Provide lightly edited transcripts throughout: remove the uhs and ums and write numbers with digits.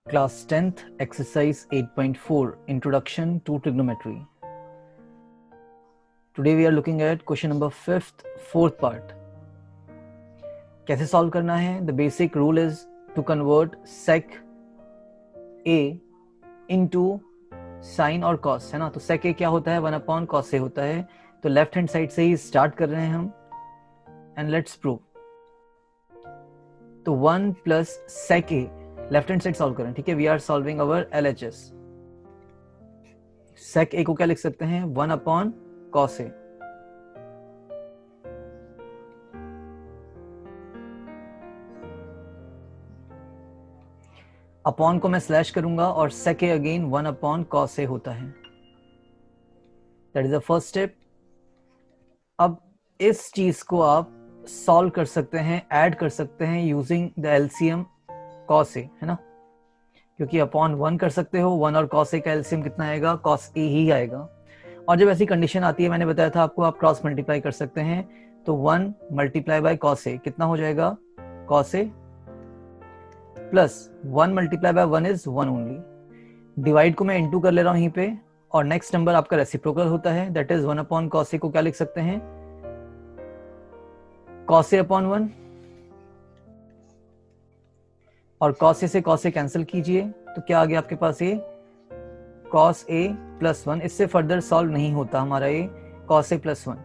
Class 10th, exercise 8.4, Introduction to Trigonometry. Today we are looking at question number 5th, fourth part. कैसे solve करना है? The basic rule is to convert sec a into sin और cos, है ना? तो sec a क्या होता है? 1 upon cos a होता है. तो लेफ्ट हैंड साइड से ही स्टार्ट कर रहे हैं हम. And let's prove. तो 1 plus sec a left hand side solve करें. ठीक है, we are solving our LHS. sec a को क्या लिख सकते हैं? 1 अपॉन cos a. अपॉन को मैं स्लैश करूंगा और sec a again 1 upon cos a होता है. That is the first step. अब इस चीज को आप सॉल्व कर सकते हैं, ऐड कर सकते हैं using the LCM cos a, है ना? क्योंकि अपॉन 1 कर सकते हो, 1 और cos a का एलसीएम कितना आएगा? cos a ही आएगा. और जब ऐसी कंडीशन आती है, मैंने बताया था आपको, आप क्रॉस मल्टीप्लाई कर सकते हैं. तो 1 मल्टीप्लाई बाय cos a कितना हो जाएगा? cos a plus 1 multiply by 1 is 1 only. Divide को मैं इनटू कर ले रहा हूं यहीं पे, और नेक्स्ट नंबर आपका रेसिप्रोकल होता है, that is 1 upon cos a को क्या लिख सकते हैं? cos a upon 1. और cos a से cos a कैंसिल कीजिए, तो क्या आ गया आपके पास? ये cos a प्लस 1. इससे फर्दर सॉल्व नहीं होता हमारा ये cos a प्लस 1.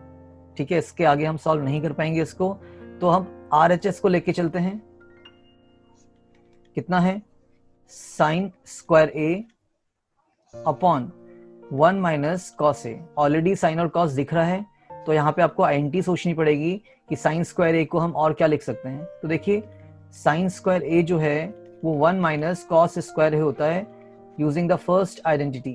ठीक है, इसके आगे हम सॉल्व नहीं कर पाएंगे इसको. तो हम RHS को लेके चलते हैं. कितना है? Sine square a upon 1 minus cos a. Already sine और cos दिख रहा है, तो यहाँ पे आपको आइडेंटिटी सोचनी पड़ेगी कि साइन स्क्वायर a को हम और क्या लिख सकते हैं. तो देखिए, साइन स्क्वायर a जो है वो 1 माइनस cos स्क्वायर a होता है यूजिंग द फर्स्ट आइडेंटिटी.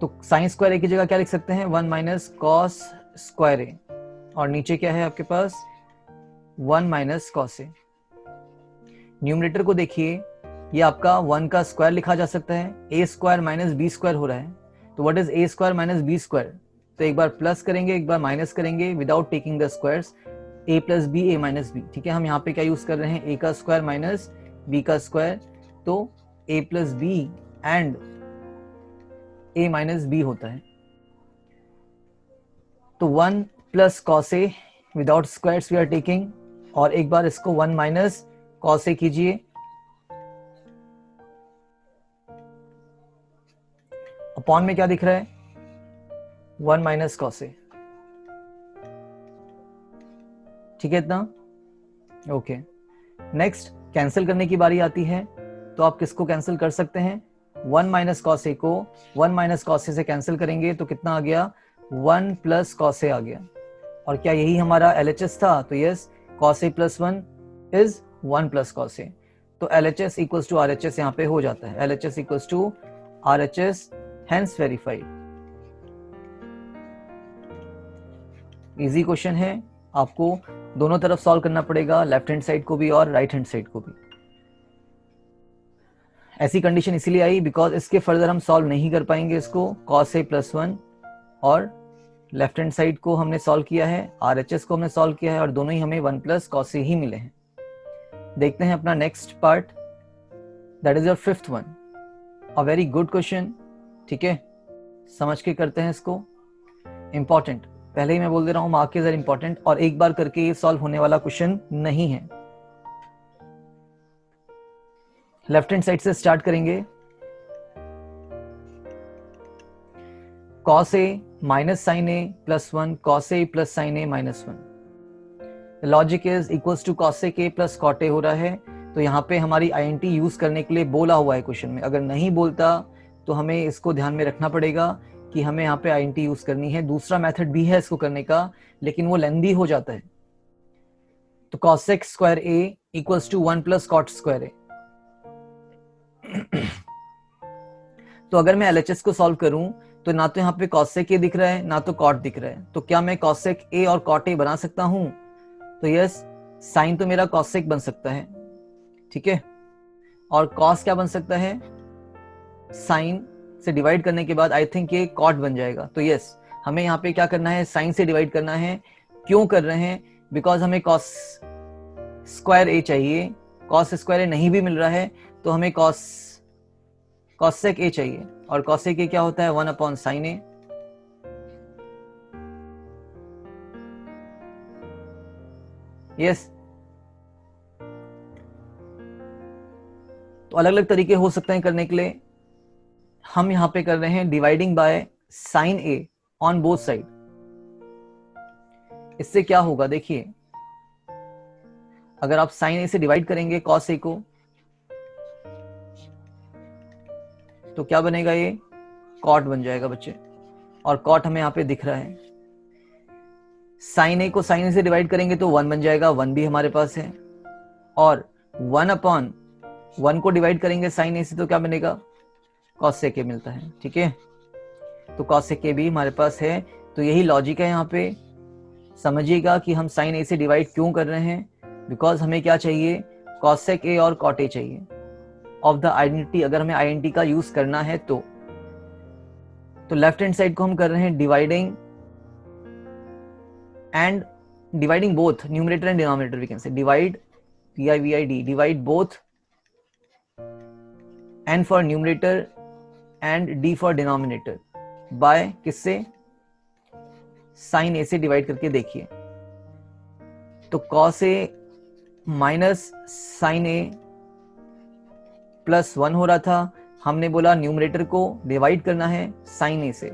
तो साइन स्क्वायर a की जगह क्या लिख सकते हैं? 1 माइनस cos स्क्वायर a. और नीचे क्या है आपके पास? 1 माइनस cos a. न्यूमरेटर को देखिए, ये आपका 1 का स्क्वायर लिखा जा सकता है. a square minus b square हो रहा है. तो what is a square minus b square? तो एक बार प्लस करेंगे, एक बार माइनस करेंगे without taking the squares. a plus B, a minus B. ठीक है, हम यहाँ पे क्या यूज कर रहे हैं? a का स्क्वायर माइनस b का स्क्वायर. तो a plus B and a minus b होता है. तो 1 plus cos a without squares we are taking, और एक बार इसको 1 माइनस cos a कीजिए. अपॉन में क्या दिख रहा है? 1 माइनस cos a. ठीक है इतना? ओके. नेक्स्ट कैंसिल करने की बारी आती है. तो आप किसको कैंसिल कर सकते हैं? 1 माइनस cos a को 1 माइनस cos a से कैंसिल करेंगे तो कितना आ गया? 1 प्लस cos a आ गया. और क्या यही हमारा LHS था? तो yes, cos a plus 1 is 1 plus cos a. तो LHS इक्वल्स टू RHS यहाँ पे हो जाता है. LHS equals to RHS, hence verified. Easy question है. आपको दोनों तरफ सॉल्व करना पड़ेगा, लेफ्ट हैंड साइड को भी और राइट हैंड साइड को भी. ऐसी कंडीशन इसीलिए आई बिकॉज इसके फर्दर हम सॉल्व नहीं कर पाएंगे इसको. cos a प्लस 1 और लेफ्ट हैंड साइड को हमने सॉल्व किया है, RHS को हमने सॉल्व किया है, और दोनों ही हमें 1 प्लस cos a ही मिले हैं. देखते हैं अपना next part, that is your 5th one. A very good question. ठीक है, समझ के करते हैं इसको. इंपॉर्टेंट, पहले ही मैं बोल दे रहा हूं, मार्कर्स आर इंपॉर्टेंट, और एक बार करके ये सॉल्व होने वाला क्वेश्चन नहीं है. लेफ्ट हैंड साइड से स्टार्ट करेंगे. cos a minus sin a plus 1, cos a plus sin a minus 1. Logic is equals to cosec a plus cot a हो रहा है. तो यहाँ पे हमारी आइडेंटिटी यूज करने के लिए बोला हुआ है क्वेश्चन में. अगर नहीं बोलता तो हमें इसको ध्यान में रखना पड़ेगा कि हमें यहाँ पे आइडेंटिटी यूज करनी है. दूसरा मेथड भी है इसको करने का, लेकिन वो लेंदी हो जाता है. तो cosec square a equals to 1 plus cot square a. तो अगर मैं LHS को सॉल्व करूं तो ना तो यहाँ पे cosec a दिख रहा है, ना तो cot दिख रहा है. तो क्या मैं cosec a और cot a बना सकता हूं? तो यस, साइन तो मेरा cosec बन सकता है. ठीक है, और cos क्या बन सकता है? साइन से डिवाइड करने के बाद आई थिंक ये cot बन जाएगा. तो यस, हमें यहाँ पे क्या करना है? साइन से डिवाइड करना है. क्यों कर रहे हैं? बिकॉज हमें cos स्क्वायर a चाहिए कॉस स्क्वायर ए नहीं भी मिल रहा है तो हमें कॉसेक ए चाहिए, और कॉसेक ए क्या होता है 1 अपॉन साइन ए। यस, तो अलग अलग तरीके हो सकते हैं करने के लिए। हम यहां पे कर रहे हैं dividing by sine A on both side. इससे क्या होगा देखिए, अगर आप साइन ए से डिवाइड करेंगे कॉस ए को तो क्या बनेगा, ये कॉट बन जाएगा बच्चे, और कॉट हमें यहां पे दिख रहा है। साइन ए को साइन ए से डिवाइड करेंगे तो 1 बन जाएगा, 1 भी हमारे पास है, और 1 अपॉन 1 को डिवाइड करेंगे साइन ए से तो क्या बनेगा, कॉस सेक ए मिलता है। ठीक है, तो कॉस सेक ए भी हमारे पास है। तो यही लॉजिक है यहाँ पे। समझिएगा कि हम साइन ए से डिवाइड क्यों कर रहे हैं, बिकॉज हमें क्या चाहिए, कॉस सेक ए और कॉट ए चाहिए ऑफ द आइडेंटिटी। अगर हमें आइडेंटिटी का यूज करना है तो लेफ्ट हैंड साइड को हम कर रहे हैं dividing both numerator and denominator. We can say divide divide both n for numerator and d for denominator by किससे, साइन ए से डिवाइड करके देखिए। तो cos a minus sine A plus 1 हो रहा था, हमने बोला न्यूमरेटर को डिवाइड करना है साइन ए से।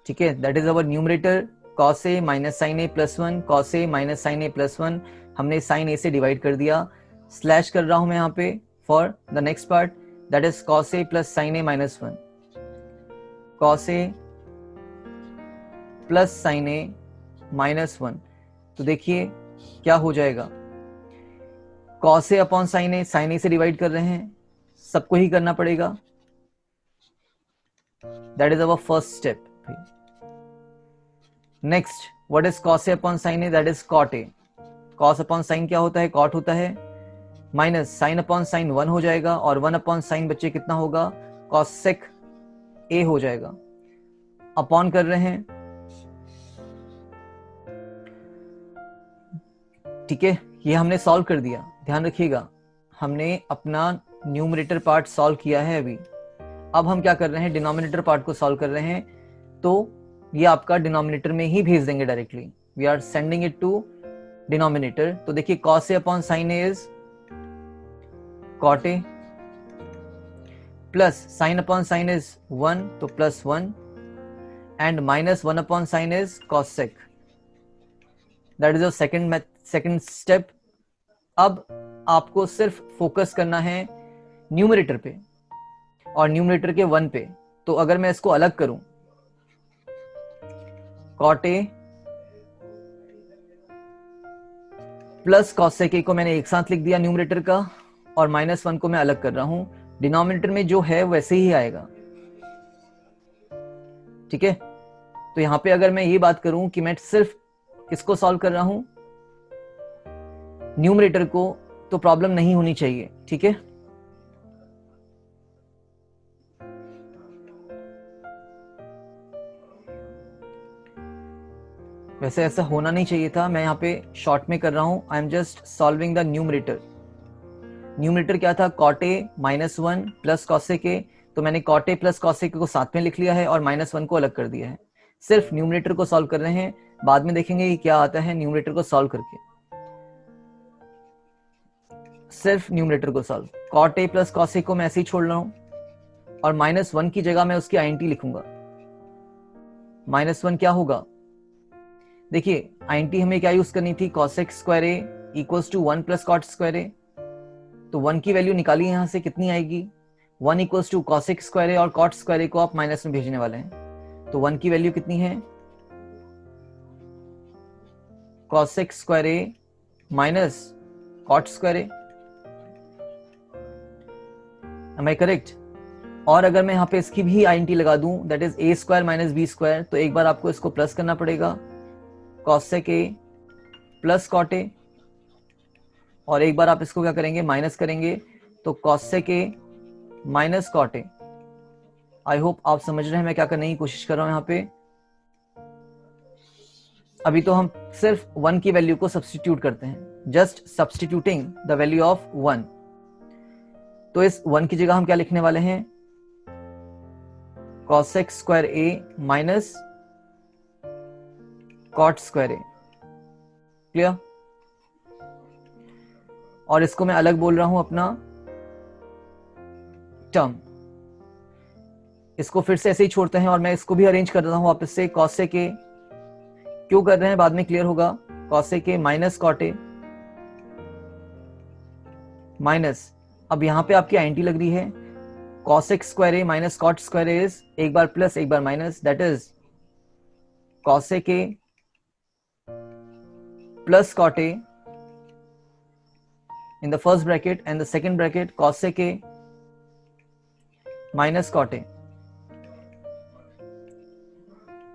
ठीक है, that is our numerator cos a minus sine A plus 1, cos a minus sine A plus 1 हमने साइन ए से डिवाइड कर दिया। स्लैश कर रहा हूं मैं यहाँ पे for the next part, that is cos a plus sine A minus 1, cos a plus sine A minus 1। तो देखिए क्या हो जाएगा, cos a upon sine A, sine A से डिवाइड कर रहे हैं, सबको ही करना पड़ेगा। That is our first step. Next, what is cos a upon sine A, that is cot a। cos upon sine क्या होता है, cot होता है, माइनस साइन अपॉन साइन 1 हो जाएगा, और 1 अपॉन साइन बच्चे कितना होगा, cos sec a हो जाएगा। अपॉन कर रहे हैं, ठीक है, ये हमने सॉल्व कर दिया। ध्यान रखिएगा, हमने अपना न्यूमरेटर पार्ट सॉल्व किया है अभी। अब हम क्या कर रहे हैं, डिनोमिनेटर पार्ट को सॉल्व कर रहे हैं। तो ये आपका डिनोमिनेटर में ही भेज देंगे directly. We are sending it to denominator. तो देखिए cos a upon sine A is cot a, plus sine upon sine is 1 तो plus 1, and minus 1 upon sine is cos sec। That is your second step. अब आपको सिर्फ focus करना है numerator पे और न्यूमरेटर के 1 पे। तो अगर मैं इसको अलग करूं, cot a plus cos sec a को मैंने एक साथ लिख दिया न्यूमरेटर का, और माइनस 1 को मैं अलग कर रहा हूं। डिनोमिनेटर में जो है वैसे ही आएगा। ठीक है, तो यहां पे अगर मैं ये बात करूं कि मैं सिर्फ किसको सॉल्व कर रहा हूं, न्यूमरेटर को, तो प्रॉब्लम नहीं होनी चाहिए। ठीक है, वैसे ऐसा होना नहीं चाहिए था। मैं यहाँ पे शॉर्ट में कर रहा हूं, I am just solving the numerator. Numerator क्या था, cot a minus 1 plus cos sec a। तो मैंने cot a plus cos sec a को साथ में लिख लिया है और माइनस 1 को अलग कर दिया है। सिर्फ न्यूमरेटर को सॉल्व कर रहे हैं, बाद में देखेंगे कि क्या आता है न्यूमरेटर को सॉल्व करके। सिर्फ न्यूमरेटर को solve, cot a plus cos a को मैं ऐसे ही छोड़ रहा हूं, और माइनस 1 की जगह मैं उसकी आइडेंटिटी लिखूंगा। माइनस 1 क्या होगा, देखिए आइडेंटिटी हमें क्या यूज करनी थी, cos x square a equals to 1 plus cot square a। तो 1 की वैल्यू निकाली यहां से, कितनी आएगी, 1 equals to cos x square a, और cot स्क्वायर a को आप माइनस में भेजने वाले हैं। तो 1 की वैल्यू कितनी है, cos x square a minus cot square a। Am I correct? और अगर मैं यहाँ पे इसकी भी आइडेंटिटी लगा दूं, that is a square minus b square, तो एक बार आपको इसको प्लस करना पड़ेगा, cos sec a plus cot a, और एक बार आप इसको क्या करेंगे, माइनस करेंगे, तो cos sec a minus cot a। I hope आप समझ रहे हैं मैं क्या करने की कोशिश कर रहा हूं यहाँ पे। अभी तो हम सिर्फ 1 की वैल्यू को सब्स्टिट्यूट करते हैं, just substituting the value of 1। तो इस 1 की जगह हम क्या लिखने वाले हैं, cosec square A minus cot square a. Clear? और इसको मैं अलग बोल रहा हूं अपना टर्म। इसको फिर से ऐसे ही छोड़ते हैं और मैं इसको भी अरेंज कर देता हूं वापस से। cosec ए क्यों कर रहे हैं बाद में क्लियर होगा। cosec A minus cot A minus, अब यहां पे आपकी आइडेंटिटी लग रही है, cosec square A minus cot square A is एक बार प्लस एक बार minus, that is cosec A plus cot A in the first bracket and the second bracket cosec a minus cot a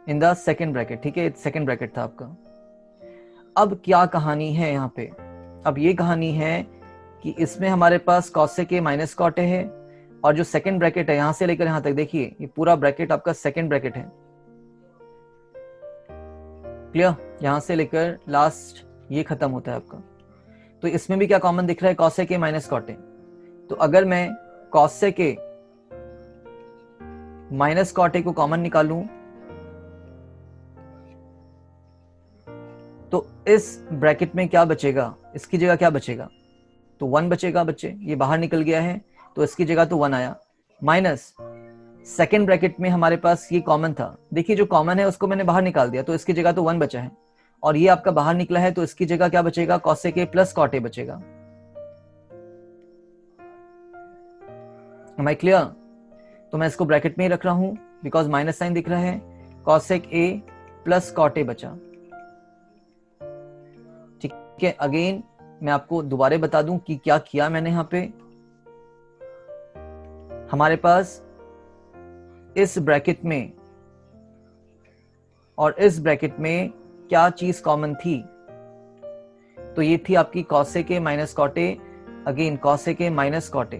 in the second bracket। ठीक है, second bracket था आपका। अब क्या कहानी है यहाँ पे, अब ये कहानी है कि इसमें हमारे पास cosec a minus cot a है, और जो सेकेंड ब्रैकेट है यहां से लेकर यहां तक, देखिए ये पूरा ब्रैकेट आपका सेकेंड ब्रैकेट है। क्लियर? यहां से लेकर लास्ट ये खत्म होता है आपका। तो इसमें भी क्या कॉमन दिख रहा है, cosec a minus cot a। तो अगर मैं cosec a minus cot a को कॉमन निकालूं तो इस ब्रैकेट में क्या बचेगा, इसकी जगह क्या बचेगा, तो 1 बचेगा बच्चे, ये बाहर निकल गया है तो इसकी जगह तो 1 आया, माइनस सेकेंड ब्रैकेट में हमारे पास ये कॉमन था, देखिए जो कॉमन है उसको मैंने बाहर निकाल दिया तो इसकी जगह तो 1 बचा है, और ये आपका बाहर निकला है तो इसकी जगह क्या बचेगा, cosec a plus cot a बचेगा। Am I clear? तो मैं इसको ब्रैकेट में ही रख रहा हूं बिकॉज माइनस साइन दिख रहा है, cosec a plus cot a बचा। ठीक है, अगेन मैं आपको दोबारा बता दूं कि क्या किया मैंने यहां पे। हमारे पास इस ब्रैकेट में और इस ब्रैकेट में क्या चीज कॉमन थी, तो ये थी आपकी cosec a minus cot a, again cosec a minus cot a।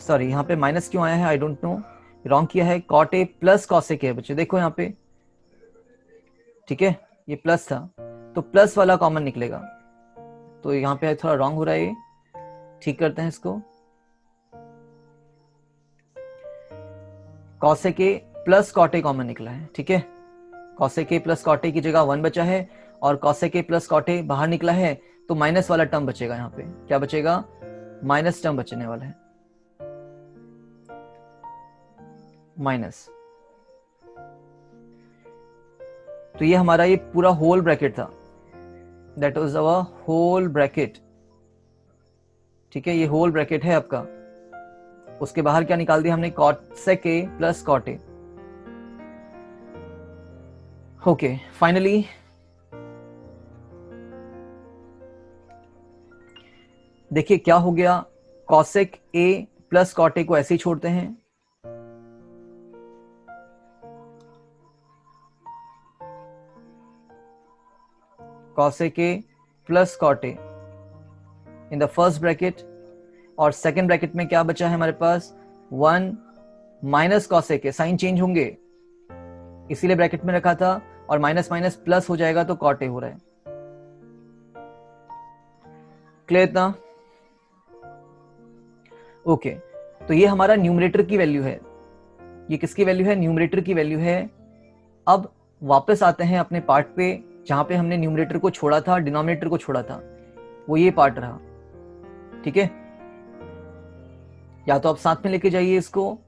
Sorry यहां पे माइनस क्यों आया है, आई डोंट नो, रॉन्ग किया है, cot a plus cosec a बच्चे, देखो यहां पे, ठीक है ये प्लस था तो प्लस वाला कॉमन निकलेगा, तो यहां पे थोड़ा रॉन्ग हो रहा है, ये ठीक करते हैं इसको। cosec a plus cot a common निकला है, ठीक है, cosec a plus cot a की जगह 1 बचा है और cosec a plus cot a बाहर निकला है तो माइनस वाला टर्म बचेगा, यहाँ पे क्या बचेगा, माइनस टर्म बचने वाला है, माइनस। तो ये हमारा ये पूरा होल ब्रैकेट था, that was our whole bracket. ठीक है, ये होल ब्रैकेट है आपका, उसके बाहर क्या निकाल दिया हमने, cosec a plus cot a। Okay, finally देखिए क्या हो गया, cosec a plus cot a को ऐसे ही छोड़ते हैं, cosec a plus cot a in the first bracket, और सेकेंड ब्रैकेट में क्या बचा है हमारे पास, 1 minus cosec a, sign change होंगे इसीलिए ब्रैकेट में रखा था, और माइनस माइनस प्लस हो जाएगा तो cot a हो रहा है। क्लियर इतना? ओके, तो ये हमारा न्यूमरेटर की वैल्यू है, ये किसकी वैल्यू है, न्यूमरेटर की वैल्यू है। अब वापस आते हैं अपने पार्ट पे जहां पे हमने न्यूमरेटर को छोड़ा था, डिनोमिनेटर को छोड़ा था, वो ये पार्ट रहा। ठीक है, या तो आप साथ में लेके जाइए इसको,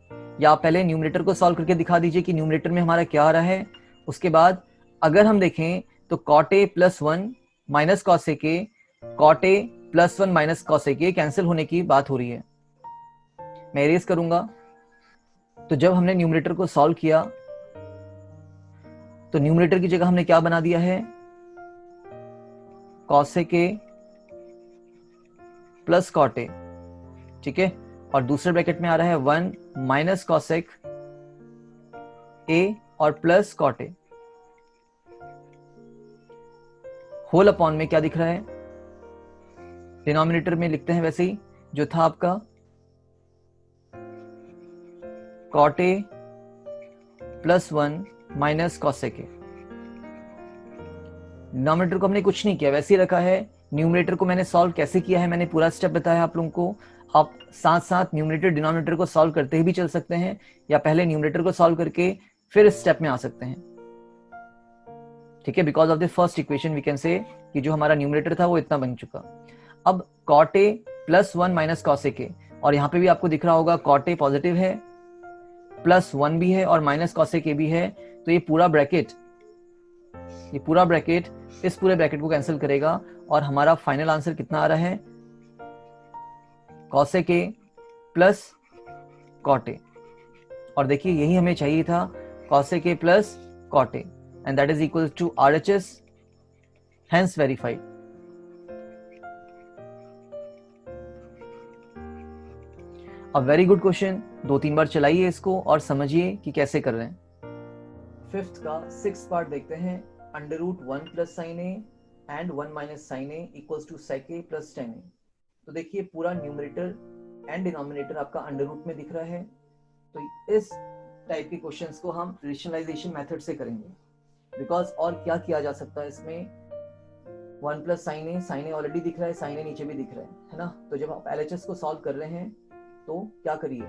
या पहले न्यूमरेटर को सॉल्व करके दिखा दीजिए कि न्यूमरेटर में हमारा क्या आ रहा है। उसके बाद अगर हम देखें तो cot a plus 1 minus cosec a, cot a plus 1 minus cosec a cancel होने की बात हो रही है। मैं एरेज करूंगा, तो जब हमने न्यूमरेटर को सॉल्व किया तो न्यूमरेटर की जगह हमने क्या बना दिया है, cosec a plus cot a। ठीक है, और दूसरे ब्रैकेट में आ रहा है 1 माइनस cosec a और plus cot a। Whole upon में क्या दिख रहा है, डिनोमिनेटर में लिखते हैं वैसे ही जो था आपका, cot a plus 1 minus cosec A. Denominator को हमने कुछ नहीं किया, वैसे ही रखा है। न्यूमरेटर को मैंने सॉल्व कैसे किया है, मैंने पूरा स्टेप बताया आप लोगों को। आप साथ साथ न्यूमरेटर डिनोमिनेटर को सॉल्व करते ही भी चल सकते हैं, या पहले न्यूमरेटर को सॉल्व करके फिर इस स्टेप में आ सकते हैं। ठीक है, because of the first equation we can say कि जो हमारा न्यूमरेटर था वो इतना बन चुका। अब cot A plus 1 minus cosec A, और यहाँ पे भी आपको दिख रहा होगा कॉट ए पॉजिटिव है, प्लस 1 भी है और माइनस कॉसेक ए भी है। तो ये पूरा ब्रैकेट इस पूरे ब्रैकेट को कैंसिल करेगा, और हमारा फाइनल आंसर कितना आ रहा है, cosec A plus cot A. और देखिए यही हमें चाहिए था, cosec A plus cot A, and that is equal to RHS, hence verified. A very good question, 2-3 बार चलाइए इसको और समझिए कि कैसे कर रहे हैं। फिफ्थ का 6th पार्ट देखते हैं। Under root 1 plus sine A and 1 minus sine A equals to sec A plus tan A. तो देखिए पूरा न्यूमरेटर एंड डिनोमिनेटर आपका अंडर रूट में दिख रहा है। तो इस टाइप के क्वेश्चंस को हम रेशनलाइजेशन मेथड से करेंगे, बिकॉज और क्या किया जा सकता है इसमें। 1 प्लस साइन ए ऑलरेडी दिख रहा है, साइन ए नीचे भी दिख रहा है ना। तो जब आप LHS को सॉल्व कर रहे हैं तो क्या करिए,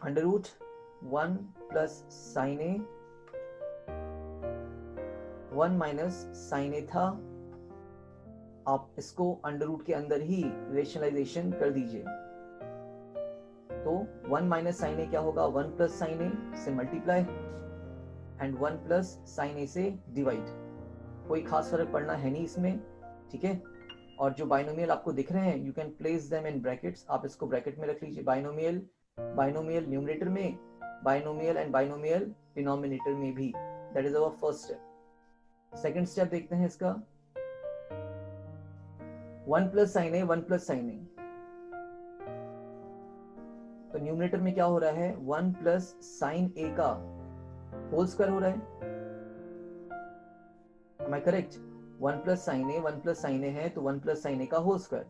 under root 1 plus sine a 1 minus sine ए था, आप इसको अंडर रूट के अंदर ही रेशनलाइजेशन कर दीजिए। तो 1 माइनस साइन ए क्या होगा, 1 प्लस साइन ए से multiply and 1 plus sine A से डिवाइड। कोई खास फर्क पड़ना है नहीं इसमें, ठीक है। और जो बाइनोमियल आपको दिख रहे हैं, you can place them in brackets, आप इसको ब्रैकेट में रख लीजिए। बाइनोमियल न्यूमरेटर में, बाइनोमियल एंड बाइनोमियल डिनोमिनेटर में भी। That is our first step. Second step देखते हैं इसका, 1 plus sine a 1 plus sine a. तो न्यूमरेटर में क्या हो रहा है, 1 प्लस साइन ए का होल स्क्वायर हो रहा है। Am I correct? 1 plus sine A है तो 1 प्लस साइन ए का होल स्क्वायर।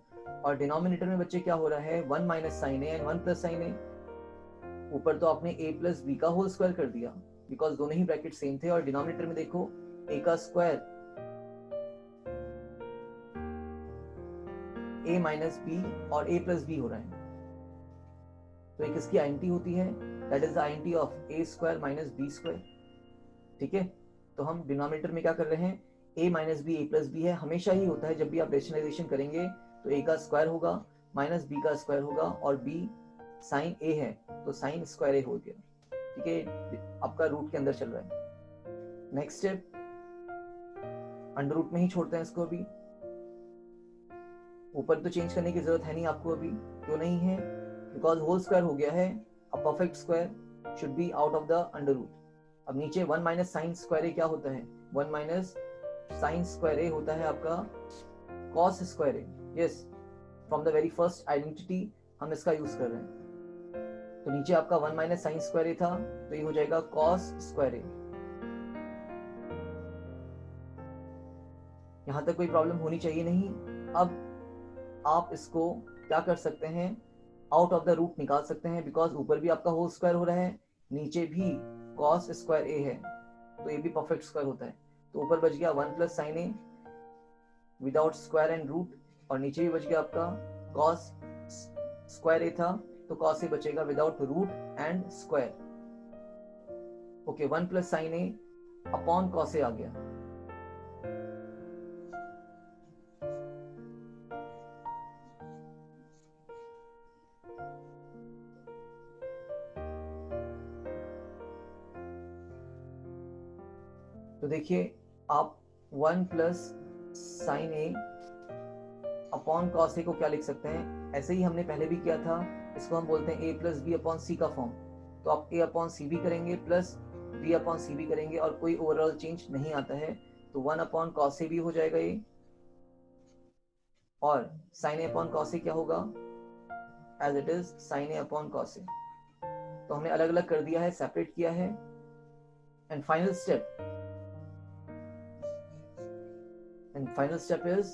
और डिनोमिनेटर में बच्चे क्या हो रहा है, 1 minus sine A and 1 plus sine A. ऊपर तो आपने a प्लस बी का होल स्क्वायर कर दिया, बिकॉज दोनों ही ब्रैकेट सेम थे। और डिनोमिनेटर में देखो a का स्क्वायर a माइनस बी और a प्लस बी हो रहा है। तो एक इसकी आइडेंटिटी होती है, that is the identity of a square minus b square. ठीक है, तो हम डिनोमिनेटर में क्या कर रहे हैं, a minus b a plus b है। हमेशा ही होता है जब भी आप रेशनलाइजेशन करेंगे तो a का स्क्वायर होगा माइनस b का स्क्वायर होगा, और b साइन a है तो साइन स्क्वायर a हो गया। ठीक है, आपका रूट के अंदर चल रहा है। नेक्स्ट स्टेप, अंडर रूट में ही छोड़ते हैं इसको। अभी ऊपर तो चेंज करने की जरूरत है नहीं आपको अभी। क्यों नहीं है, बिकॉज होल स्क्वायर हो गया है। A perfect square should be out of the under root. अब नीचे 1 माइनस साइन स्क्वायर ए क्या होता है, 1 माइनस साइन स्क्वायर ए होता है आपका cos square A. Yes, from the very first identity हम इसका यूज कर रहे हैं। तो नीचे आपका 1 माइनस साइन स्क्वायर ए था, तो ये हो जाएगा कॉस स्क्वायर ए। यहां तक कोई प्रॉब्लम होनी चाहिए नहीं। अब आप इसको क्या कर सकते हैं, आउट ऑफ द रूट निकाल सकते हैं, बिकॉज ऊपर भी आपका होल स्क्वायर हो रहा है, नीचे भी कॉस स्क्वायर ए है, तो ये भी परफेक्ट स्क्वायर होता है। तो ऊपर बच गया 1 plus sine a without square and root, और नीचे भी बच गया आपका कॉस स्क्वायर ए था तो कॉस ए बचेगा without root and square. Okay, 1 plus sine A upon cos A आ गया। तो देखिए आप 1 प्लस साइन ए अपॉन कॉस ए को क्या लिख सकते हैं, ऐसे ही हमने पहले भी किया था। इसको हम बोलते हैं a प्लस बी अपॉन सी का फॉर्म। तो आप a अपॉन सी भी करेंगे प्लस b अपॉन सी भी करेंगे, और कोई ओवरऑल चेंज नहीं आता है। तो 1 अपॉन कॉस ए भी हो जाएगा ये, और sine A upon cos A क्या होगा, as it is sine A upon cos A. तो हमने अलग अलग कर दिया है, सेपरेट किया है। And final step is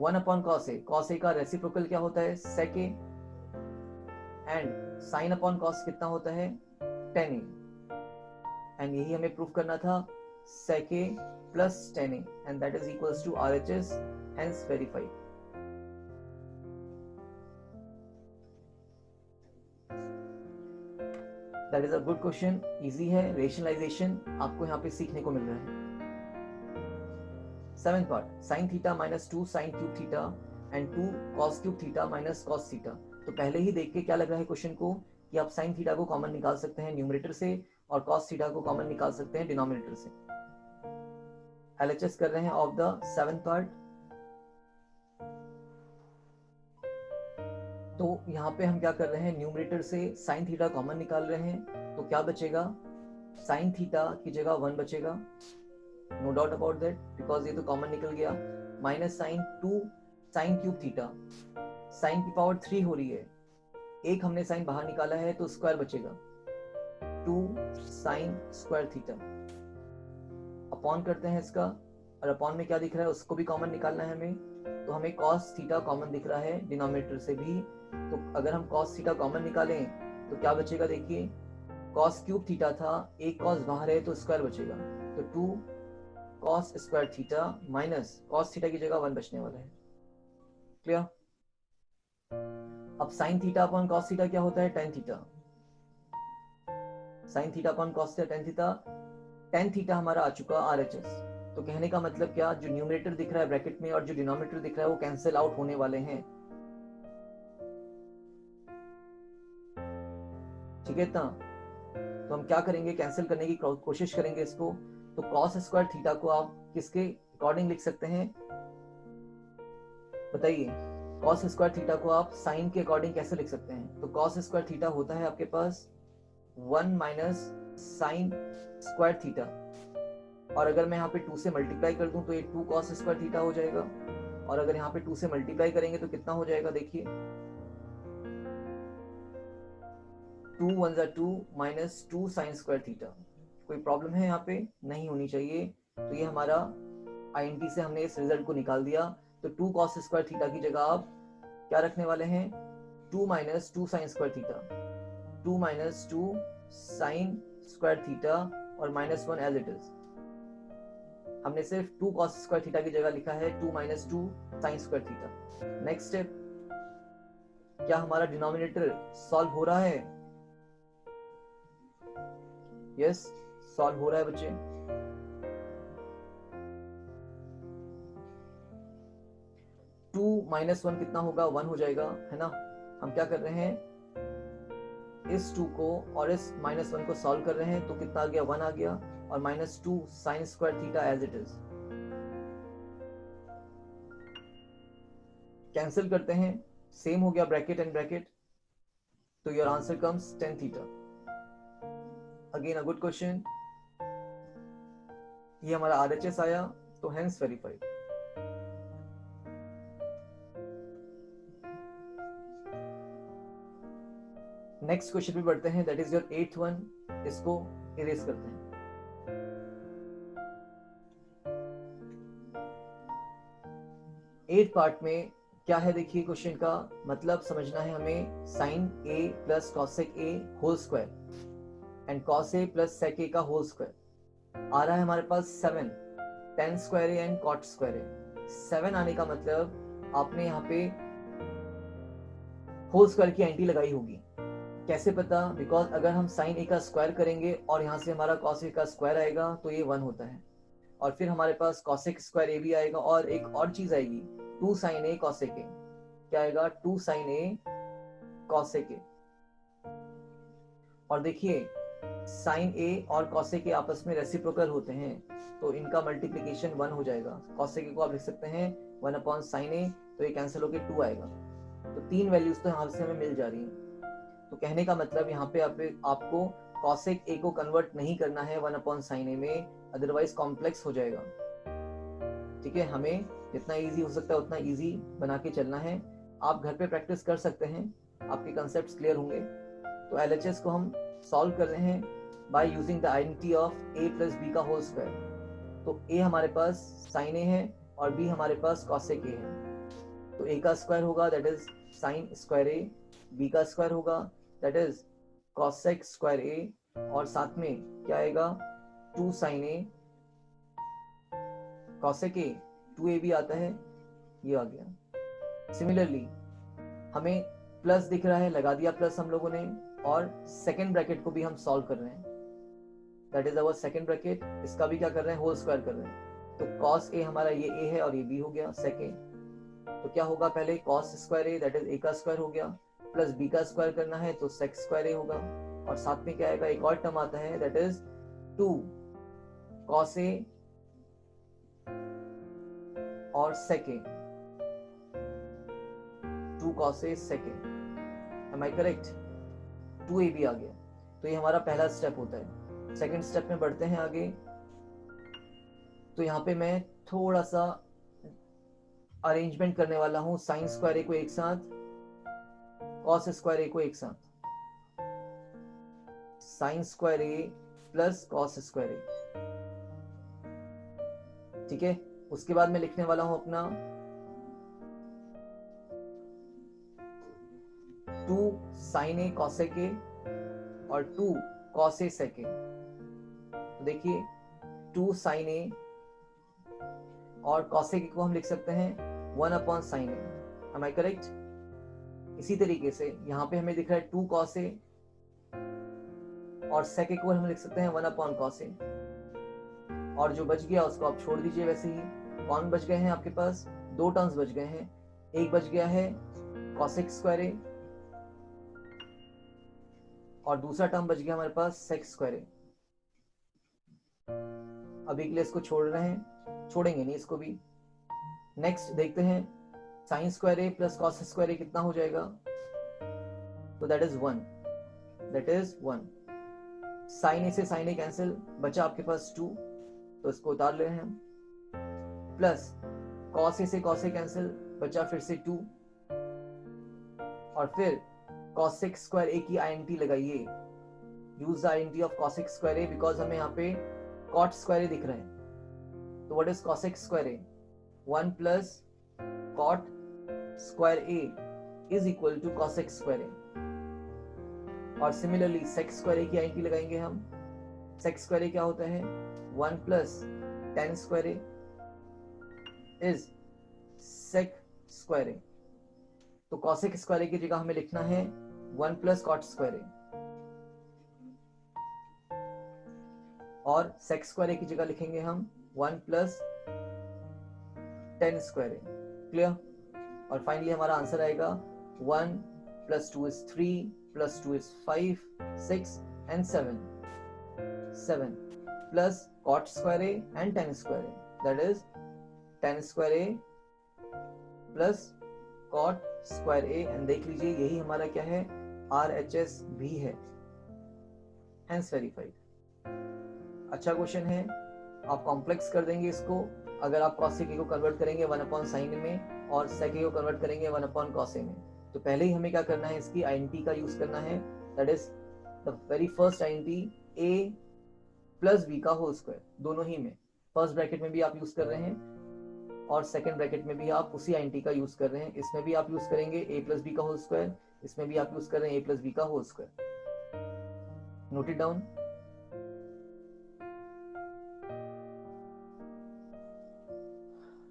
1 upon cos A, cos A का रेसिप्रोकल क्या होता है, sec A, and sine upon cos कितना होता है, टेन ए, एंड यही हमें प्रूफ करना था, sec a plus tan a, and that is equals to RHS, hence verified. That is a good question, easy है, rationalization आपको यहाँ पे सीखने को मिल रहा है. 7th part, sin theta minus 2 sin cube theta and 2 cos cube theta minus cos theta. तो पहले ही देख के क्या लग रहा है क्वेश्चन को कि आप sin theta को कॉमन निकाल सकते हैं न्यूमरेटर से और cos theta को कॉमन निकाल सकते हैं डिनोमिनेटर से. LHS कर रहे हैं ऑफ द 7th पार्ट. तो यहाँ पे हम क्या कर रहे हैं, न्यूमरेटर से sin थीटा कॉमन निकाल रहे हैं, तो क्या बचेगा, sin थीटा की जगह 1 बचेगा, no doubt about that, because ये तो कॉमन निकल गया, minus sine 2 sin cube theta, sine की पावर 3 हो रही है, एक हमने साइन बाहर निकाला है तो स्क्वायर बचेगा, 2 sin स्क्वायर थीटा, अपॉन करते हैं इसका, और अपॉन में क्या दिख रहा है उसको भी कॉमन निकालना है हमें, तो हमें cos थीटा कॉमन दिख रहा है डिनोमिनेटर से भी, तो अगर हम cos थीटा कॉमन निकालें तो क्या बचेगा, देखिए cos क्यूब थीटा था, एक cos बाहर है तो स्क्वायर बचेगा, तो 2 cos square theta minus cos theta की जगह 1 बचने वाला है. क्लियर. अब sin theta upon cos theta क्या होता है, tan theta, sin theta upon cos theta tan theta, tan theta हमारा आ चुका RHS. तो कहने का मतलब क्या, जो न्यूमरेटर दिख रहा है ब्रैकेट में और जो डिनोमिनेटर दिख रहा है वो कैंसिल आउट होने वाले हैं. ठीक है, तो हम क्या करेंगे, कैंसिल करने की कोशिश करेंगे इसको. तो cos स्क्वायर थीटा को आप किसके अकॉर्डिंग लिख सकते हैं, बताइए. cos स्क्वायर थीटा को आप साइन के अकॉर्डिंग कैसे लिख सकते हैं, तो cos स्क्वायर थीटा होता है आपके पास 1 माइनस साइन स्क्वायर थीटा, और अगर मैं यहाँ पे 2 से मल्टीप्लाई कर दूं तो ये 2 cos स्क्वायर थीटा हो जाएगा, और अगर यहाँ पे 2 से मल्टीप्लाई करेंगे तो कितना हो जाएगा, देखिए 2 1 2 माइनस 2 साइन स्क्वायर थीटा. कोई प्रॉब्लम है यहाँ पे, नहीं होनी चाहिए. तो ये हमारा INT से हमने इस रिजल्ट को निकाल दिया. तो 2 cos स्क्वायर थीटा की जगह आप क्या रखने वाले हैं, 2 minus 2 sine square theta, 2 minus 2 sine square theta और माइनस 1 एज इट इज. हमने सिर्फ 2 cos स्क्वायर थीटा की जगह लिखा है 2 minus 2 sine square theta. Next step, क्या हमारा डिनोमिनेटर सॉल्व हो रहा है, यस सॉल्व हो रहा है बच्चे. टू माइनस 1 कितना होगा, 1 हो जाएगा, है ना. हम क्या कर रहे हैं, इस 2 को और इस माइनस 1 को सॉल्व कर रहे हैं, तो कितना आ गया, 1 आ गया, और minus 2 sine square theta as it is. Cancel करते हैं, सेम हो गया ब्रैकेट एंड ब्रैकेट, तो your answer comes tan theta. Again a good question. ये हमारा RHS आया, तो हेंस वेरीफाइड. नेक्स्ट क्वेश्चन पे बढ़ते हैं, that is your 8th one. इसको इरेज करते हैं. 8th पार्ट में क्या है, देखिए क्वेश्चन का मतलब समझना है हमें, sine a plus cosec a whole square and cos a plus sec a का होल स्क्वायर आ रहा है हमारे पास 7 tan square a and cot square a. 7 आने का मतलब आपने यहाँ पे होल स्क्वायर की एंटी लगाई होगी. कैसे पता, बिकॉज अगर हम साइन a का स्क्वायर करेंगे और यहाँ से हमारा कॉस a का स्क्वायर आएगा तो ये 1 होता है, और फिर हमारे पास कॉसेक स्क्वायर a भी आएगा, और एक और चीज आएगी 2 साइन a कॉसेक a. क्या आएगा, 2 साइन a कॉसेक a. और देखिए साइन a और कॉसेक a आपस में रेसिप्रोकल होते हैं, तो इनका मल्टीप्लिकेशन 1 हो जाएगा. कॉसेक a को आप लिख सकते हैं 1 अपॉन साइन a, तो ये कैंसिल होकर 2 आएगा. तो 3 वैल्यूज तो यहाँ से हमें मिल जा रही हैं. तो कहने का मतलब यहाँ पे आपको कॉसेक a को कन्वर्ट नहीं करना है 1 अपॉन साइन a में, अदरवाइज कॉम्प्लेक्स हो जाएगा. ठीक है, हमें जितना इजी हो सकता है उतना इजी बना के चलना है. आप घर पे प्रैक्टिस कर सकते हैं, आपके कंसेप्ट्स क्लियर होंगे. तो LHS को हम सॉल्व कर रहे हैं by using the identity of a plus b का होल स्क्वायर. तो a हमारे पास साइन a है और b हमारे पास कॉसेक a है. तो a का स्क्वायर होगा that is sine square a, b का स्क्वायर होगा that is cosec square a, और साथ में क्या आएगा 2 sign a cosec a, 2a भी आता है, ये आ गया। सिमिलरली हमें प्लस दिख रहा है, लगा दिया प्लस हम लोगों ने, और सेकेंड ब्रैकेट को भी हम सॉल्व कर रहे हैं, that is our second bracket. इसका भी क्या कर रहे हैं, होल स्क्वायर कर रहे हैं। तो कॉस ए हमारा ये a है और ये b हो गया सेकेंड। तो क्या होगा, पहले cos square a that is a का स्क्वायर हो गया, प्लस b का स्क्वायर करना है तो सेक स्क्वायर a होगा, और साथ में क्या आएगा, एक और टर्म आता है दैट इज 2 कॉस a और सेक a, 2 cos a sec a, am I correct? 2a भी आ गया। तो ये हमारा पहला स्टेप होता है। सेकंड स्टेप में बढ़ते हैं आगे। तो यहाँ पे मैं थोड़ा सा अरेंजमेंट करने वाला हूं, साइन स्क्वायर a को एक साथ, कॉस स्क्वायर a को एक साथ, sign square a plus cos square a, ठीक है। उसके बाद मैं लिखने वाला हूं अपना 2 साइन ए कॉसेक ए और 2 कॉस ए सेक ए। तो देखिए 2 साइन ए और कॉसेक ए को हम लिख सकते हैं 1 upon sine a, am I correct? इसी तरीके से यहाँ पे हमें दिख रहा है 2 कॉस ए और सेक ए को हम लिख सकते हैं 1 अपॉन कॉस ए, और जो बच गया उसको आप छोड़ दीजिए वैसे ही। कौन बच गए हैं आपके पास, 2 टर्म्स बच गए हैं। एक बच गया है कॉसेक स्क्वायर ए और दूसरा टर्म बच गया हमारे पास सेक स्क्वायर ए। अभी के लिए इसको छोड़ रहे हैं, छोड़ेंगे नहीं इसको भी। नेक्स्ट देखते हैं sine square A plus cos square A कितना हो जाएगा, तो that is 1, that is 1। Sine A से साइन ए कैंसिल, बचा आपके पास 2, तो इसको उतार ले रहे हैं हम। प्लस कॉस ए से कॉस ए कैंसिल, बचा फिर से 2, और फिर कॉसेक स्क्वायर ए की आईएनटी लगाइए, use the INT of cosec square A because हमें यहाँ पे कॉट स्क्वायर ए दिख रहे हैं। तो what is cosec square A, 1 plus cot square A is equal to cosec square A. और सिमिलरली सेक स्क्वायर ए की आईएनटी लगाएंगे हम। सेक स्क्वायर ए क्या होता है, 1 plus tan square A is sec square A. तो कॉसेक स्क्वायर ए की जगह हमें लिखना है 1 प्लस कॉट स्क्वायर ए, और सेक स्क्वायर ए की जगह लिखेंगे हम 1 plus tan square a. Clear? और फाइनली हमारा आंसर आएगा 1 plus 2 is 3 plus 2 is 5 6 and 7 plus cot square A and tan square A, that is tan square A plus cot square A. And देख लीजिए यही हमारा क्या है, RHS भी है, हेंस वेरीफाइड। अच्छा क्वेश्चन है, आप कॉम्प्लेक्स कर देंगे इसको। अगर आप कॉसेक ए को कन्वर्ट करेंगे 1 अपॉन साइन में और सेक ए को कन्वर्ट करेंगे 1 अपॉन कॉस ए में, तो पहले ही हमें क्या करना है, इसकी आईएनटी का यूज करना है, that is the very first INT a plus b का होल स्क्वायर। दोनों ही में, फर्स्ट ब्रैकेट में भी आप यूज कर रहे हैं और सेकंड ब्रैकेट में भी आप उसी आईएनटी का यूज कर रहे हैं। इसमें भी आप यूज करेंगे a प्लस बी का होल स्क्वायर, इसमें भी आप यूज कर रहे हैं a प्लस बी का whole square. Note it down.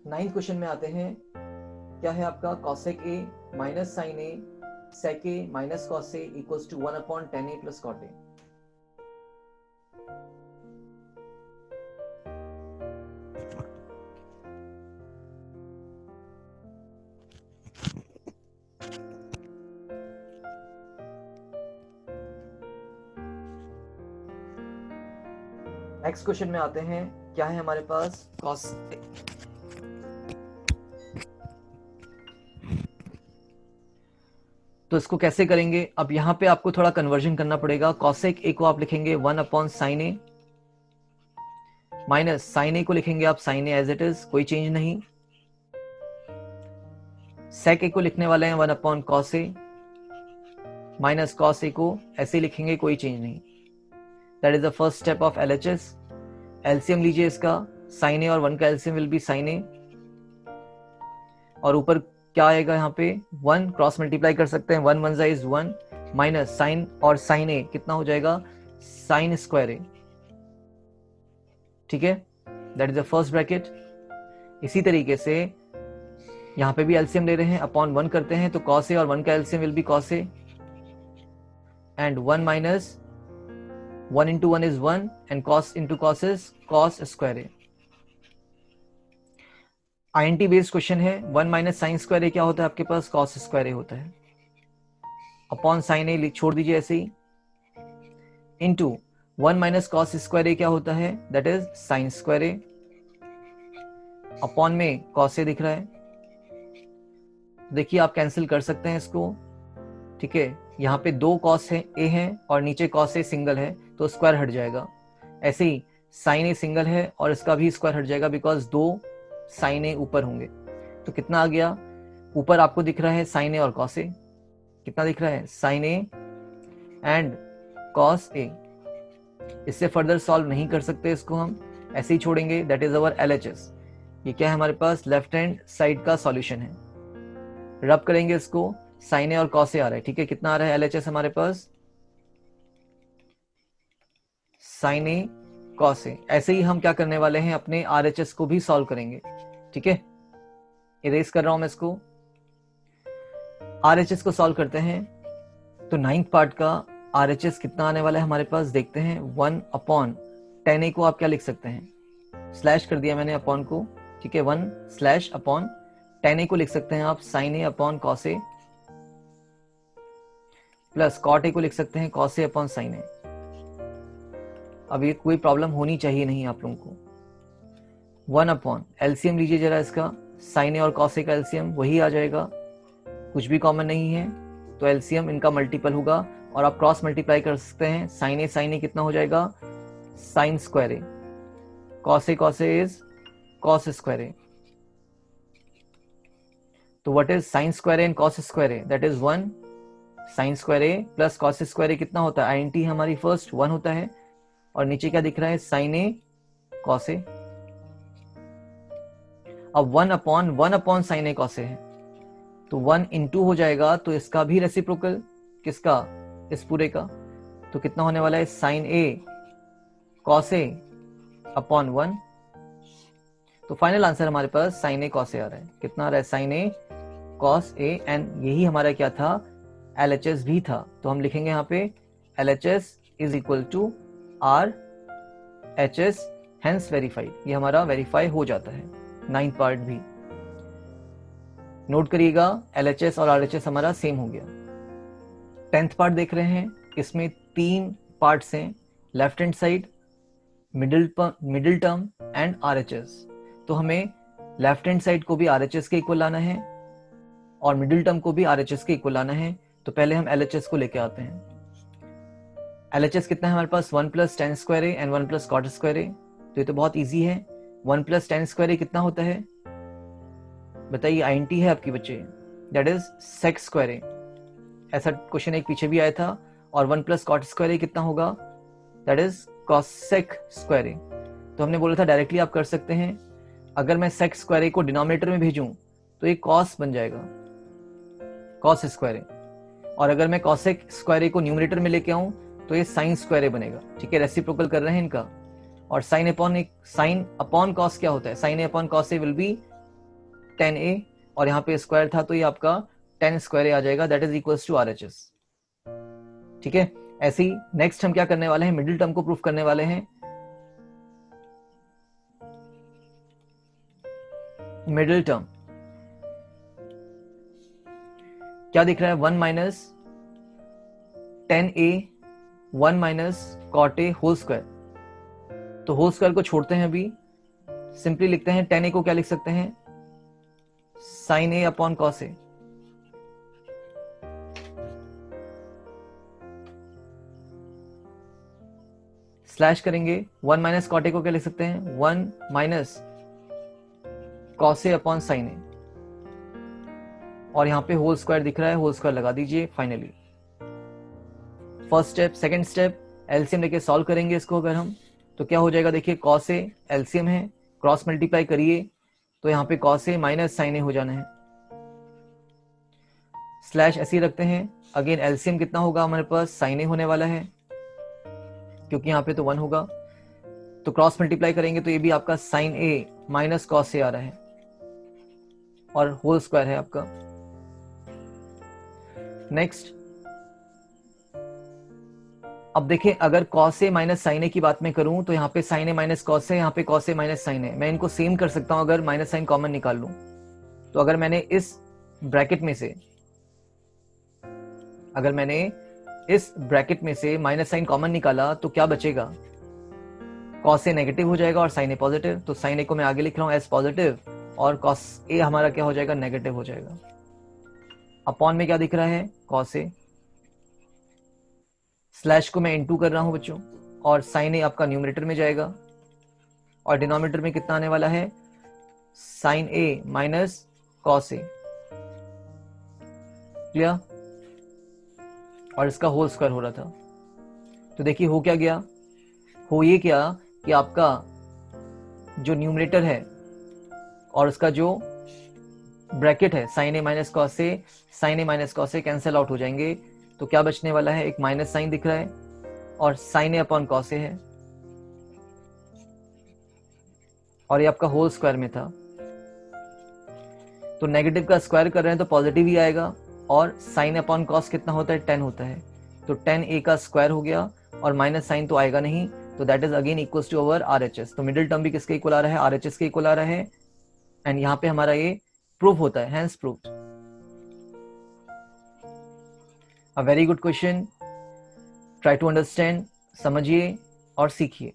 Ninth question में आते हैं, क्या है आपका, cosec a minus sine a sec a minus cos a equals to 1 upon tan a plus cot a. Next question में आते हैं, क्या है हमारे पास, कॉस तो इसको कैसे करेंगे, अब यहाँ पे आपको थोड़ा कन्वर्जन करना पड़ेगा। कॉसेक ए को आप लिखेंगे 1 upon sine A, minus sine a को लिखेंगे आप sine a as it is, कोई चेंज नहीं। सेक ए को लिखने वाले हैं 1 upon cos a, minus cos ए को ऐसे लिखेंगे, कोई चेंज नहीं। That is the first step of LHS। LCM लीजिए इसका, साइन ए और 1 का LCM will be sine a, और ऊपर क्या आएगा यहाँ पे, 1 क्रॉस मल्टीप्लाई कर सकते हैं, 1 1 इज 1 माइनस साइन और साइन ए कितना हो जाएगा, साइन स्क्वायर ए। ठीक है, that is the first bracket. इसी तरीके से यहाँ पे भी एलसीएम ले रहे हैं, अपॉन 1 करते हैं तो कॉस ए और 1 का LCM will B cos a and 1 minus 1 into 1 is 1 and cos into cos is cos square a। INT based question है, 1 माइनस साइन स्क्वायर ए क्या होता है आपके पास, cos स्क्वायर ए होता है, अपॉन साइन ए छोड़ दीजिए ऐसे ही, इंटू 1 माइनस cos स्क्वायर ए क्या होता है, that is sine square A, upon में cos ए दिख रहा है। देखिए आप कैंसिल कर सकते हैं इसको, ठीक है, यहाँ पे 2 cos है ए है और नीचे cos ए सिंगल है तो स्क्वायर हट जाएगा। ऐसे ही साइन ए सिंगल है और इसका भी स्क्वायर हट जाएगा बिकॉज 2 साइन ए ऊपर होंगे। तो कितना आ गया, ऊपर आपको दिख रहा है साइन ए और कॉस ए, कितना दिख रहा है, sine A and cos A. इससे फर्दर सॉल्व नहीं कर सकते इसको, हम ऐसे ही छोड़ेंगे, दैट इज अवर LHS। ये क्या है हमारे पास, लेफ्ट हैंड साइड का सॉल्यूशन है। रब करेंगे इसको, साइन ए और कॉस ए आ रहा है, ठीक है, कितना आ रहा है LHS हमारे पास, साइन ए कॉस ए। ऐसे ही हम क्या करने वाले हैं, अपने RHS को भी सॉल्व करेंगे। ठीक है, इरेज कर रहा हूं मैं इसको, RHS को सॉल्व करते हैं तो 9th पार्ट का RHS कितना आने वाला है हमारे पास, देखते हैं, 1 अपॉन 10a को आप क्या लिख सकते हैं, स्लैश कर दिया मैंने अपॉन को, ठीक है, 1 स्लैश अपॉन 10a को लिख सकते हैं आप sine A upon cos a, plus cot a को लिख सकते हैं cos a upon sine a. अब ये कोई प्रॉब्लम होनी चाहिए नहीं आप लोगों को। 1 अपॉन एलसीएम लीजिए जरा इसका, साइन ए और कॉस ए का एलसीएम वही आ जाएगा, कुछ भी कॉमन नहीं है तो एलसीएम इनका मल्टीपल होगा और आप क्रॉस मल्टीप्लाई कर सकते हैं, साइन ए कितना हो जाएगा, sine square A, cos A is cos square A. तो what is sine square A and cos square A, that is 1 sine square A plus cos square A कितना होता है, INT हमारी फर्स्ट 1 होता है और नीचे क्या दिख रहा है, साइन ए कॉस ए। अब 1 अपॉन साइन ए कॉस ए है तो 1 इंटू हो जाएगा, तो इसका भी रेसिप्रोकल, किसका, इस पूरे का, तो कितना होने वाला है, sine a cos a upon 1। तो फाइनल आंसर हमारे पास साइन ए कॉस ए आ रहा है, कितना आ रहा है, sine a cos a, and यही हमारा क्या था, LHS भी था। तो हम लिखेंगे यहाँ पे LHS is equal to RHS hence verified, ये हमारा वेरीफाई हो जाता है। 9th पार्ट भी नोट करिएगा, LHS और RHS हमारा सेम हो गया। 10th पार्ट देख रहे हैं, इसमें 3 पार्ट्स हैं, left hand side, middle term and RHS। तो हमें लेफ्ट हैंड साइड को भी RHS के इक्वल लाना है और मिडिल टर्म को भी RHS के इक्वल लाना है। तो पहले हम LHS को लेके आते हैं। LHS कितना है हमारे पास, 1 plus tan square A and 1 plus cot square A. तो ये तो बहुत इजी है, 1 प्लस टेन स्क्वायर ए कितना होता है बताइए, INT है आपकी बच्चे, दैट इज सेक स्क्वायर ए। ऐसा क्वेश्चन एक पीछे भी आया था। और 1 प्लस कॉट स्क्वायर ए कितना होगा, that is cosec square A. तो हमने बोला था डायरेक्टली आप कर सकते हैं, अगर मैं सेक स्क्वायर ए को डिनोमिनेटर में भेजूं तो ये कॉस बन जाएगा, कॉस स्क्वायर ए, और अगर मैं कॉसेक स्क्वायर ए को न्यूमरेटर में लेके आऊं तो ये साइन स्क्वायर ए बनेगा। ठीक है, रेसिप्रोकल कर रहे हैं इनका। और साइन अपॉन कॉस क्या होता है, sine A upon cos a will be 10a, और यहाँ पे स्क्वायर था तो ये आपका 10 स्क्वायर ए आ जाएगा, that is equals to RHS। ठीक है, ऐसे ही नेक्स्ट हम क्या करने वाले हैं, मिडिल टर्म को प्रूफ करने वाले हैं। मिडिल टर्म क्या दिख रहा है, 1 minus 10a 1 minus cot a whole square. तो होल स्क्वायर को छोड़ते हैं, अभी सिंपली लिखते हैं 10a को क्या लिख सकते हैं, साइन ए अपॉन कॉस ए। स्लैश करेंगे, 1 माइनस कॉट ए को क्या लिख सकते हैं, 1 minus cos a upon sine a, और यहां पे होल स्क्वायर दिख रहा है, होल स्क्वायर लगा दीजिए। Finally first step, second step, LCM लेके सॉल्व करेंगे इसको अगर हम, तो क्या हो जाएगा, देखिए कॉस ए एलसीएम है, क्रॉस मल्टीप्लाई करिए तो यहाँ पे कॉस ए माइनस साइन ए हो जाना है, स्लैश ऐसे ही रखते हैं। अगेन एलसीएम कितना होगा हमारे पास, साइन ए होने वाला है क्योंकि यहाँ पे तो 1 होगा, तो क्रॉस मल्टीप्लाई करेंगे तो ये भी आपका sign A minus cos A आ रहा है और होल स्क्वायर है आपका। नेक्स्ट अब देखें, अगर कॉस ए माइनस साइन ए की बात मैं करूं तो यहाँ पे साइन ए माइनस कॉस ए, यहाँ पे कॉस ए माइनस साइन ए, मैं इनको सेम कर सकता हूं अगर माइनस साइन कॉमन निकाल लूं। तो अगर मैंने इस ब्रैकेट में से माइनस साइन कॉमन निकाला तो क्या बचेगा, कॉस ए नेगेटिव हो जाएगा और साइन ए पॉजिटिव, तो साइन ए को मैं आगे लिख रहा हूं एज पॉजिटिव और कॉस ए हमारा क्या हो जाएगा, नेगेटिव हो जाएगा। अपॉन में क्या दिख रहा है, कॉस ए, स्लैश को मैं इनटू कर रहा हूं बच्चों, और साइन ए आपका न्यूमरेटर में जाएगा और डिनोमिनेटर में कितना आने वाला है, साइन ए माइनस कॉस ए, क्लियर, और इसका होल स्क्वायर हो रहा था। तो देखिए हो क्या गया, हो ये क्या कि आपका जो न्यूमरेटर है और उसका जो ब्रैकेट है साइन ए माइनस कॉस ए, साइन ए माइनस कॉस ए कैंसिल आउट हो जाएंगे, तो क्या बचने वाला है, एक माइनस साइन दिख रहा है और साइन ए अपॉन कॉस ए है, और ये आपका होल स्क्वायर में था। तो नेगेटिव का स्क्वायर कर रहे हैं तो पॉजिटिव ही आएगा, और साइन अपॉन कॉस कितना होता है, 10 होता है, तो 10 ए का स्क्वायर हो गया और माइनस साइन तो आएगा नहीं, तो that is again equals to our RHS. तो मिडिल टर्म भी किसके इक्वल आ रहा है, आरएचएस के इक्वल आ रहा है, एंड यहाँ पे हमारा ये प्रूफ होता है, hence proved. A very good question, try to understand, समझिए और सीखिए।